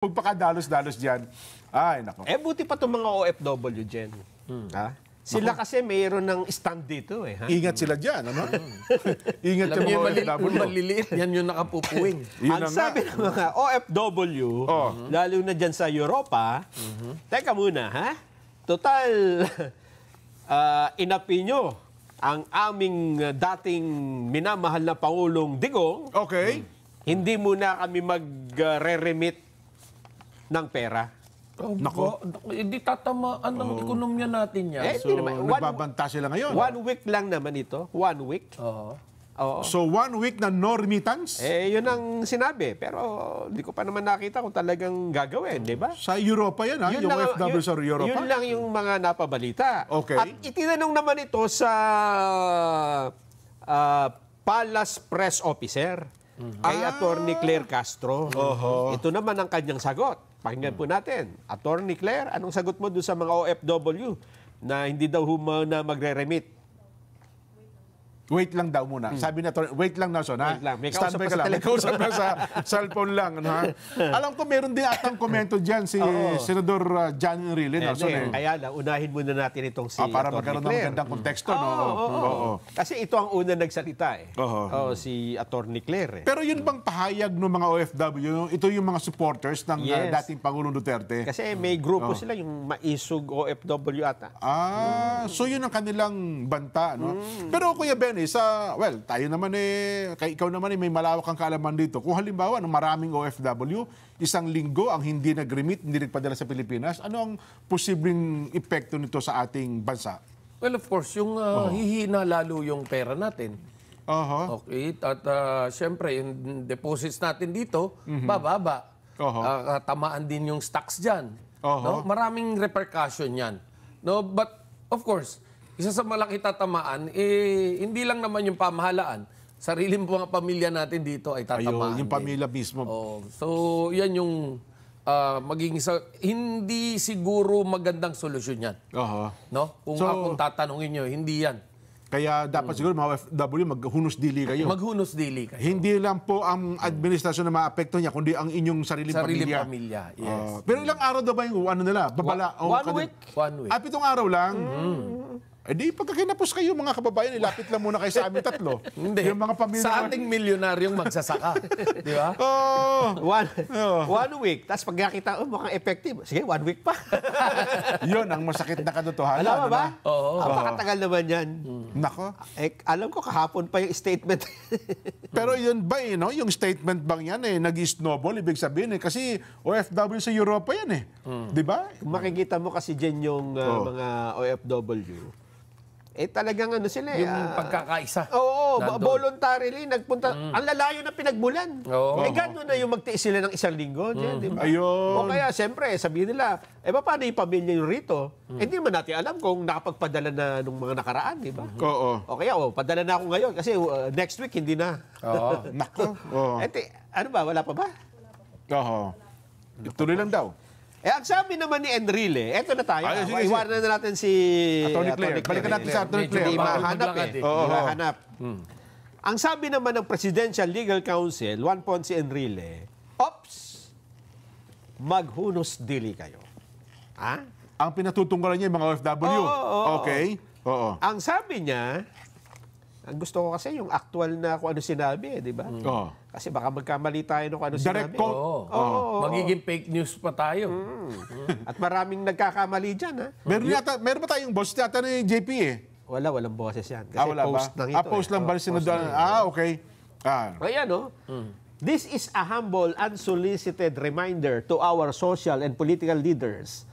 Magpakadalos-dalos dyan. Ay, nako. Buti pa itong mga OFW dyan. Ha? Sila kasi mayroon ng stand dito ha? Ingat sila dyan, ano? Ingat Alam yung niyo, mga OFW. maliliit, yan yung nakapupuwing. Yun Ang na sabi ng mga OFW, lalo na dyan sa Europa, teka muna, ha? Total, inapi nyo ang aming dating minamahal na Pangulong Digong, Okay. hindi muna kami mag-re-remit ng pera. Nako. Hindi tatamaan ng ekonomiya natin yan. So, Hindi naman. nagbabanta sila ngayon. 1 week lang naman ito. 1 week. Oo. Oo. So, 1 week na no remittance? Yun ang sinabi. Pero hindi ko pa naman nakita kung talagang gagawin, di ba? Sa Europa yan, ha? Yung OFW sa Europa? Yun lang yung mga napabalita. Okay. At itinanong naman ito sa Palace Press Officer kay Attorney Claire Castro. Ito naman ang kanyang sagot. Pakinggan po natin. Attorney Claire, anong sagot mo doon sa mga OFW na hindi daw na magre-remit? Wait lang daw muna. Sabi na, wait lang na, son, ha? Wait lang. May Standby kausap ka pa sa lang. May telepono. kausap na sa cellphone lang. Ano, ha? Alam ko, meron din atang komento dyan si Senador John Enrile. No? Kaya lang, unahin muna natin itong si Para Attorney magkaroon ng Claire. magandang konteksto. No? Oo. Kasi ito ang una nagsalita si Attorney Claire. Pero yun bang pahayag ng mga OFW, ito yung mga supporters ng Yes. dating Pangulong Duterte? Kasi may grupo sila, yung Maisug OFW ata. So yun ang kanilang banta, no? Pero Kuya Benny, tayo naman ikaw naman may malawak kang kaalaman dito. Kung halimbawa, maraming OFW, isang linggo ang hindi nag-remit, hindi nagpadala sa Pilipinas, ano ang posibleng epekto nito sa ating bansa? Well, of course, yung hihina lalo yung pera natin. Okay, at syempre, yung deposits natin dito, bababa. Tamaan din yung stocks dyan. No? Maraming repercussion yan. No? But, of course, isa sa malaki tatamaan, hindi lang naman yung pamahalaan. Sariling mga pamilya natin dito ay tatamaan. Yung pamilya mismo. So, yan yung magiging hindi siguro magandang solusyon yan. No? Kung akong tatanungin nyo, hindi yan. Kaya dapat siguro mga OFW maghunos dili kayo. Maghunos dili kayo. Hindi lang po ang administrasyon na maapekto niya, kundi ang inyong sariling pamilya. Yes. Pero ilang araw daw ba yung nila? Babala? 1 week? 1 week. 7 araw lang? Di pagkakinapos kayo mga kababayan, ilapit lang muna kayo sa amin tatlo. Hindi. Yung mga pamilya. Sa ating milyonaryong magsasaka. Di ba? 1 week. Tapos pag nakita, mukhang effective. Sige, 1 week pa. Yun ang masakit na katotohanan. Alam mo ba? Oo. Napakatagal naman yan. Nako. Alam ko, kahapon pa yung statement. Pero yun ba, yung statement bang yan nag-snowball, ibig sabihin kasi OFW sa Europa yan Di ba? Kung makikita mo kasi dyan yung mga OFW, talagang sila Yung pagkakaisa. Oo, voluntarily nagpunta. Ang lalayo na pinagmulan. Gano'n na yung magtiis sila ng 1 linggo. Di ba? Ayun. O kaya, siyempre, sabihin nila, paano yung pamilya yung rito? Hindi naman natin alam kung nakapagpadala na nung mga nakaraan, di ba? Oo. O kaya, padala na ako ngayon kasi next week hindi na. Nako. Ano ba? Wala pa ba? Tuloy lang daw. Ang sabi naman ni Enrile, eto na tayo. Iwanan na natin si Attorney Claire. Balikan natin sa Attorney Claire. Hindi mahanap Hindi mahanap. Ang sabi naman ng Presidential Legal Counsel, Juan Ponce Enrile, maghunos dili kayo. Ang pinatutunggalan niya yung mga OFW? Okay. Ang sabi niya, ang gusto ko kasi yung actual na kung ano sinabi, di ba? Kasi baka magkamali tayo kung ano direct sinabi. quote. Magiging fake news pa tayo. At maraming nagkakamali dyan, Meron ba tayong boss yata ni JP walang boses yan. Kasi post lang ito. Post lang ba si Senador? Okay. Kaya this is a humble, unsolicited reminder to our social and political leaders.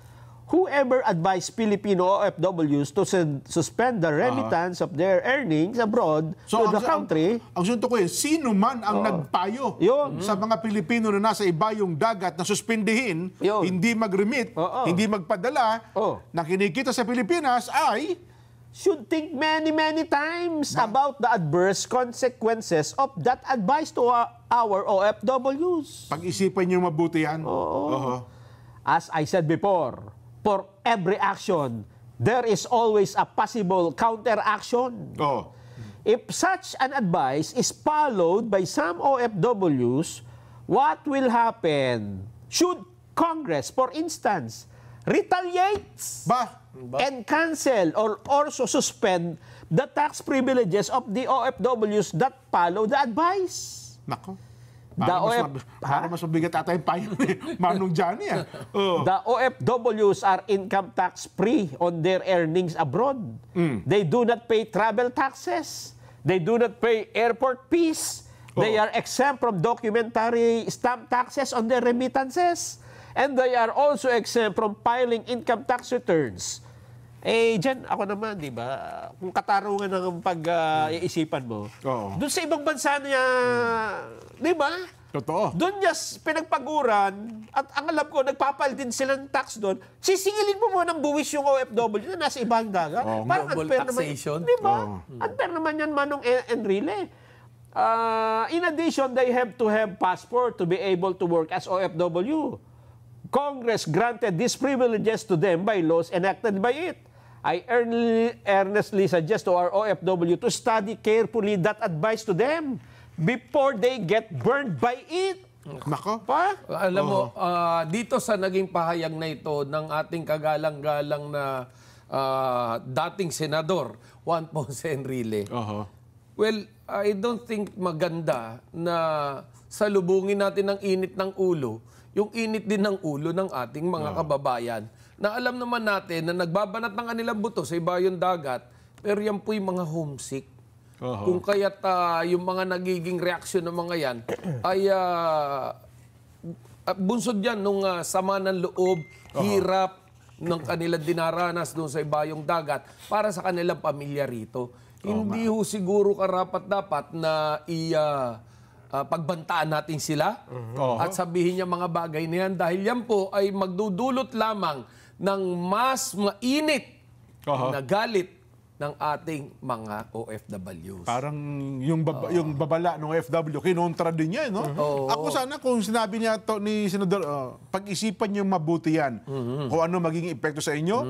Whoever advised Filipino OFWs to suspend the remittance of their earnings abroad to the country. Ang sunto ko sino man ang nagpayo sa mga Pilipino na nasa ibayong dagat na suspindihin, hindi mag-remit, hindi magpadala, na kinikita sa Pilipinas ay should think many, many times about the adverse consequences of that advice to our OFWs. Pag-isipan niyo mabuti yan. As I said before, for every action, there is always a possible counteraction. If such an advice is followed by some OFWs, what will happen should Congress, for instance, retaliates and cancel or also suspend the tax privileges of the OFWs that follow the advice. Nako. The Para mas mabigat ata yung payo ni Manong Johnny. The OFWs are income tax free on their earnings abroad. They do not pay travel taxes. They do not pay airport fees. They are exempt from documentary stamp taxes on their remittances. And they are also exempt from filing income tax returns. Eh, dyan, ako naman, di ba, kung katarungan ng pag-iisipan mo, doon sa ibang bansa niya, di ba? Totoo. Doon niya pinagpaguran, at ang alam ko, nagpapal din sila ng tax doon, sisingilin mo muna ng buwis yung OFW na nasa ibang dagat. Parang double unfair taxation. Naman, di ba? Unfair naman yan, Manong Enrile. In addition, they have to have passport to be able to work as OFW. Congress granted these privileges to them by laws enacted by it. I earnestly suggest to our OFW to study carefully that advice to them before they get burned by it. Nako. Pa? Alam mo, dito sa naging pahayag na ito ng ating kagalang-galang na dating senador, Juan Ponce Enrile, well, I don't think maganda na salubungin natin ang init ng ulo, yung init din ng ulo ng ating mga kababayan, na alam naman natin na nagbabanat ng kanilang buto sa ibayong dagat, pero yan po'y mga homesick. Kung kaya't yung mga nagiging reaksyon ng mga yan ay bunsod yan nung sama ng loob, hirap ng kanilang dinaranas doon sa ibayong dagat para sa kanilang pamilya rito. Hindi ho siguro karapat-dapat na pagbantaan natin sila at sabihin niya mga bagay na yan dahil yan po ay magdudulot lamang ng mas mainit na galit ng ating mga OFWs. Parang yung babala ng OFW, kinontra din niya, no? Ako sana kung sinabi niya to ni Senador, pag-isipan niyo mabuti yan kung ano magiging epekto sa inyo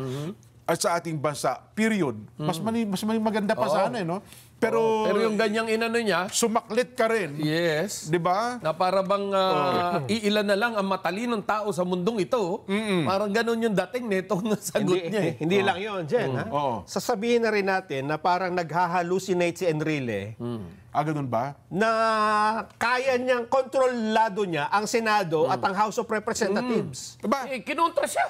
at sa ating bansa, period. Mas maganda pa sana, no? Pero yung ganyang inano niya, sumaklit ka rin. yes, Di ba? na para bang iilan na lang ang matalinong tao sa mundong ito. Parang ganun yung dating nitong sagot niya. Hindi lang yun, Jen. Sasabihin na rin natin na parang naghahalucinate si Enrile Ganun ba? na kaya niyang kontrolado niya ang Senado at ang House of Representatives. Diba? Kinontra siya.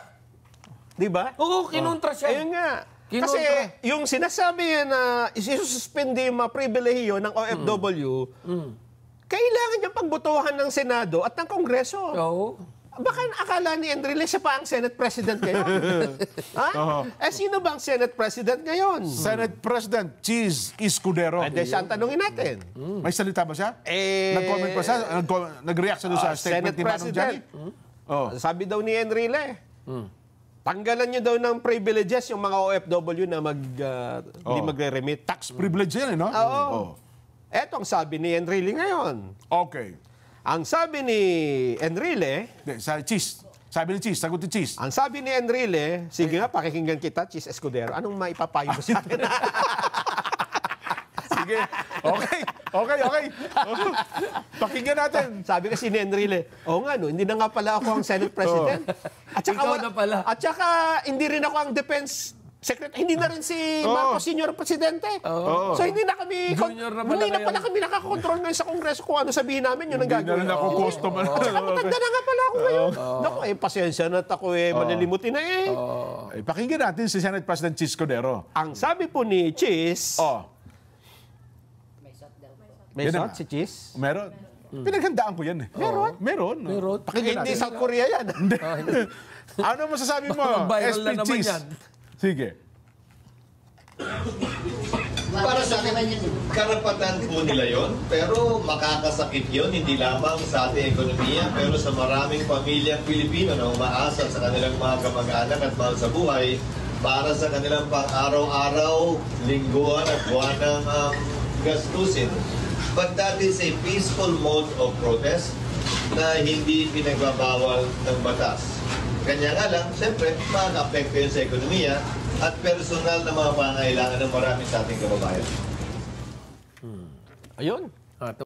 Di ba? Oo, kinontra siya. Ayun nga. Kinontra. Kasi yung sinasabi niya na isususpende yung mga pribilehiyo ng OFW, kailangan niya pagbutuhan ng Senado at ng Kongreso. Oo. Baka akala ni Enrile siya pa ang Senate President ngayon. Sino ba ang Senate President ngayon? Senate President Cheese Escudero. Hindi siya ang tanungin natin. May salita ba siya? Nag-comment pa siya? Nag-react siya doon sa statement Senate ni Manong Johnny? President. Sabi daw ni Enrile, tanggalan nyo daw ng privileges yung mga OFW na hindi magre-remit. Tax privilege yan, no? Oo. Eto ang sabi ni Enrile ngayon. Okay. Ang sabi ni Enrile, Cheese. Sabi ni Cheese, sagot ni Cheese. ang sabi ni Enrile, sige nga, pakikinggan kita, Cheese Escudero. Anong maipapayo mo sa akin? Sige. Okay. Pakinggan natin. Sabi kasi ni Enrile, nga no, hindi na nga pala ako ang Senate President. At saka, Ikaw na pala. At saka, hindi rin ako ang Defense Secretary. Hindi na rin si Marcos Senior Presidente. So hindi na kami, Junior na pala hindi na kayo. pala kami nakakontrol ngayon sa Kongreso kung ano sabihin namin, yun ang Hindi na gagawin. rin ako customer. At saka matanda na nga pala ako ngayon. Naku, pasensya na at ako malilimutin na Pakinggan natin si Senate President Cheese Escudero. Ang sabi po ni Cheese, may Yan shot si Cheese? Meron. Pinaghandaan ko yan. Meron. Pakinggan Hindi natin. South Korea yan. Ano masasabi mo, Viral SP na naman Cheese? yan. Sige. Para sa akin, karapatan po nila yon, pero makakasakit yon hindi lamang sa ating ekonomiya, pero sa maraming pamilyang Pilipino na umaasa sa kanilang mga kamag-anak at mahal sa buhay para sa kanilang pang-araw-araw, lingguan at buwanang gastusin. But that is a peaceful mode of protest na hindi pinagbabawal ng batas. Kanya nga lang, siyempre, makaka-apekto yun sa ekonomiya at personal na mga pangailangan ng marami sa ating kababayan. Ayun.